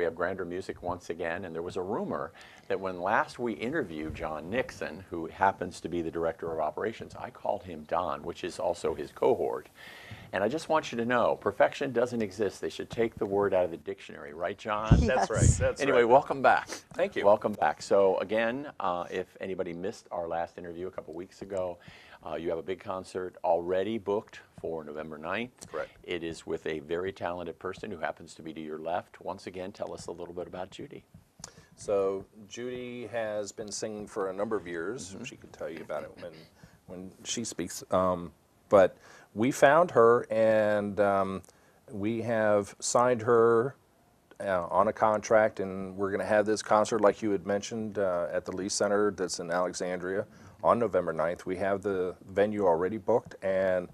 have Grander Music once again, and there was a rumor that when last we interviewed John Nixon, who happens to be the Director of Operations, I called him Don, which is also his cohort. And I just want you to know, perfection doesn't exist. They should take the word out of the dictionary, right, John? Yes. That's right. That's Anyway, right. welcome back. Thank you. Welcome back. So again, if anybody missed our last interview a couple weeks ago, you have a big concert already booked for November 9th. Correct. It is with a very talented person who happens to be to your left. Once again, tell us a little bit about Judy. So Judy has been singing for a number of years. She can tell you about it when she speaks. But we found her, and we have signed her on a contract, and we're going to have this concert, like you had mentioned, at the Lee Center that's in Alexandria on November 9th. We have the venue already booked, and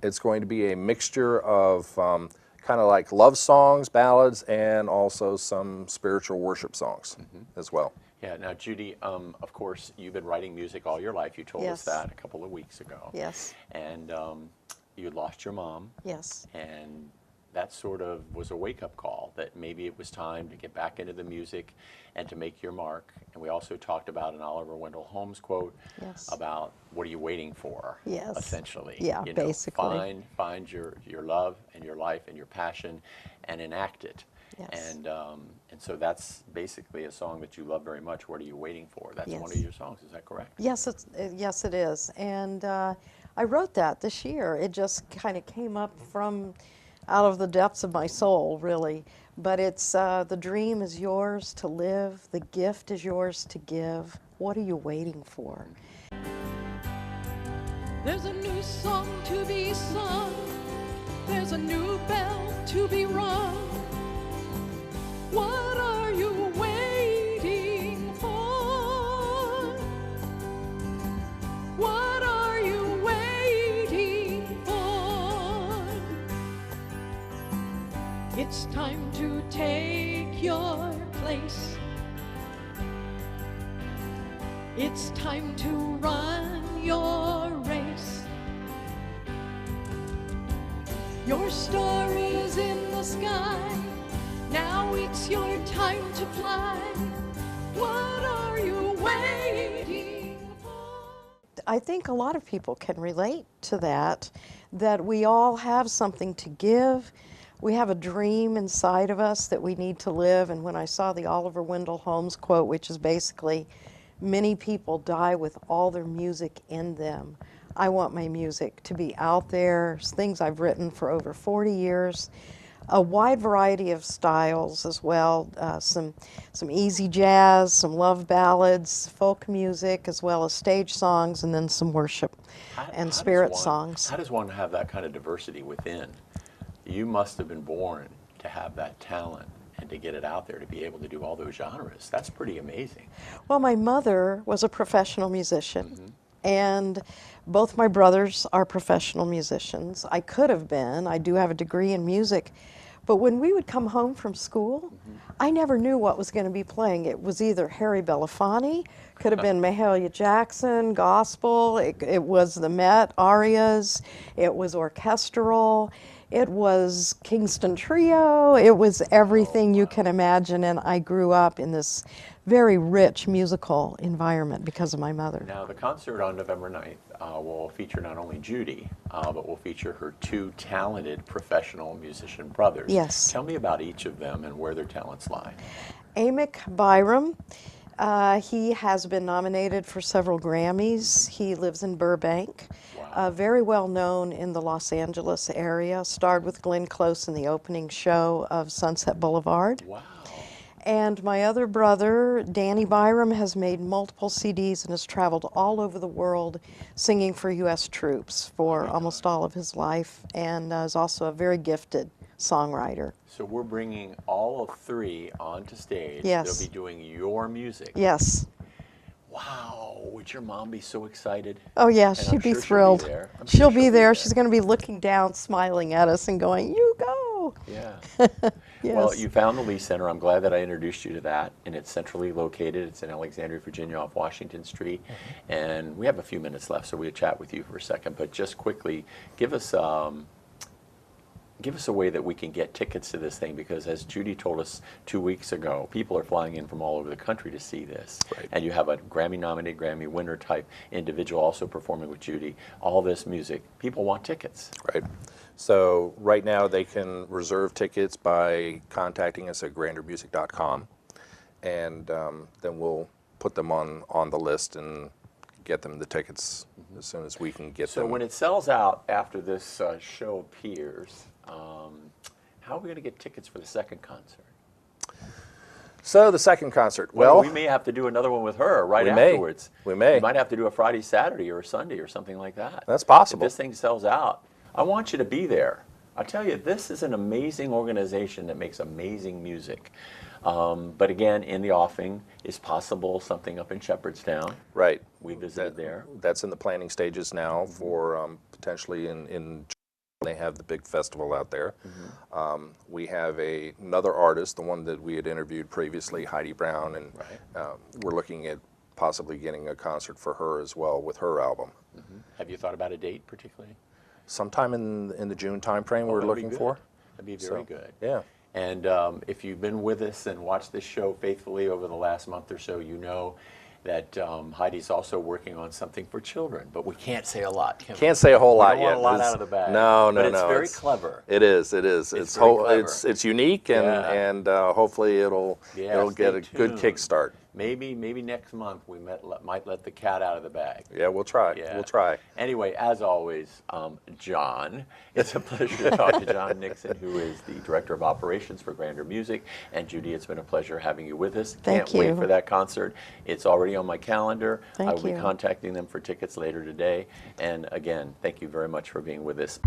it's going to be a mixture of kind of like love songs, ballads, and also some spiritual worship songs as well. Yeah, now Judy, of course, you've been writing music all your life. You told us Yes. that a couple of weeks ago. Yes. And you lost your mom. Yes. And that sort of was a wake-up call that maybe it was time to get back into the music and to make your mark. And we also talked about an Oliver Wendell Holmes quote Yes. about what are you waiting for, Yes. essentially. Yeah, You know, basically. Find your love and your life and your passion and enact it. Yes. And so that's basically a song that you love very much. What are you waiting for? That's one of Yes. your songs, is that correct? Yes, yes, it is. And I wrote that this year. It just kind of came up from out of the depths of my soul, really. But it's the dream is yours to live, the gift is yours to give. What are you waiting for? There's a new song to be sung. There's a new bell to be rung. What are you waiting for? What are you waiting for? It's time to take your place. It's time to run your race. Your star is in the sky. Now it's your time to fly. What are you waiting for? I think a lot of people can relate to that we all have something to give. We have a dream inside of us that we need to live. And when I saw the Oliver Wendell Holmes quote, which is basically, many people die with all their music in them. I want my music to be out there, things I've written for over 40 years, a wide variety of styles as well, some easy jazz, some love ballads, folk music, as well as stage songs, and then some worship and spirit songs. How does one have that kind of diversity within? You must have been born to have that talent and to get it out there, to be able to do all those genres. That's pretty amazing. Well, my mother was a professional musician, and both my brothers are professional musicians. I could have been. I do have a degree in music. But when we would come home from school, I never knew what was going to be playing. It was either Harry Belafonte, could have been Mahalia Jackson, gospel, it was the Met, arias, it was orchestral, it was Kingston Trio, it was everything you can imagine, and I grew up in this very rich musical environment because of my mother. Now, the concert on November 9th will feature not only Judy, but will feature her two talented professional musician brothers. Yes. Tell me about each of them and where their talents lie. Amick Byram, he has been nominated for several Grammys. He lives in Burbank. Wow. Very well known in the Los Angeles area, starred with Glenn Close in the opening show of Sunset Boulevard. Wow. And my other brother, Danny Byram, has made multiple CDs and has traveled all over the world singing for U.S. troops for almost all of his life, and is also a very gifted songwriter. So we're bringing all of three onto stage. Yes. They'll be doing your music. Yes. Wow. Would your mom be so excited? Oh yeah, And I'm she'd be sure thrilled. She'll be there. I'm She'll sure be there. She's going to be looking down, smiling at us and going, "You go." Yeah. Yes. Well, you found the Lee Center. I'm glad that I introduced you to that, and it's centrally located. It's in Alexandria, Virginia, off Washington Street, and we have a few minutes left, so we'll chat with you for a second. But just quickly, give us give us a way that we can get tickets to this thing, because as Judy told us 2 weeks ago, people are flying in from all over the country to see this. Right. And you have a Grammy-nominated, Grammy winner type individual also performing with Judy. All this music, people want tickets. Right. So right now they can reserve tickets by contacting us at grandermusic.com, and then we'll put them on the list and get them the tickets as soon as we can get So them. when it sells out after this show appears, how are we going to get tickets for the second concert? So the second concert, Well, well, we may have to do another one with her right We may. afterwards. We may. We might have to do a Friday, Saturday, or a Sunday, or something like that. That's possible. If this thing sells out, I want you to be there. I tell you, this is an amazing organization that makes amazing music. But again, in the offing is possible something up in Shepherdstown. right. We visited there. That's in the planning stages now for potentially in they have the big festival out there. We have another artist, the one that we had interviewed previously, Heidi Brown, and we're looking at possibly getting a concert for her as well with her album. Have you thought about a date particularly? Sometime in the June timeframe we're That'd be looking good. for. That'd be very So, good. Yeah. And if you've been with us and watched this show faithfully over the last month or so, you know that Heidi's also working on something for children. But we can't say a lot, can we? Can't say a whole We lot don't yet. want a lot It's- out of the bag. No, no, but it's no. very clever. It is. It is. It's very clever. it's unique, and Yeah. and hopefully it'll Yeah, get stay a good tuned. kickstart. Maybe next month we might let the cat out of the bag. Yeah, we'll try. Yeah. We'll try. Anyway, as always, John, it's a pleasure to talk to John Nixon, who is the Director of Operations for Grander Music. And Judy, it's been a pleasure having you with us. Thank Can't wait you. for that concert. It's already on my calendar. I Thank will be you. contacting them for tickets later today. And again, thank you very much for being with us.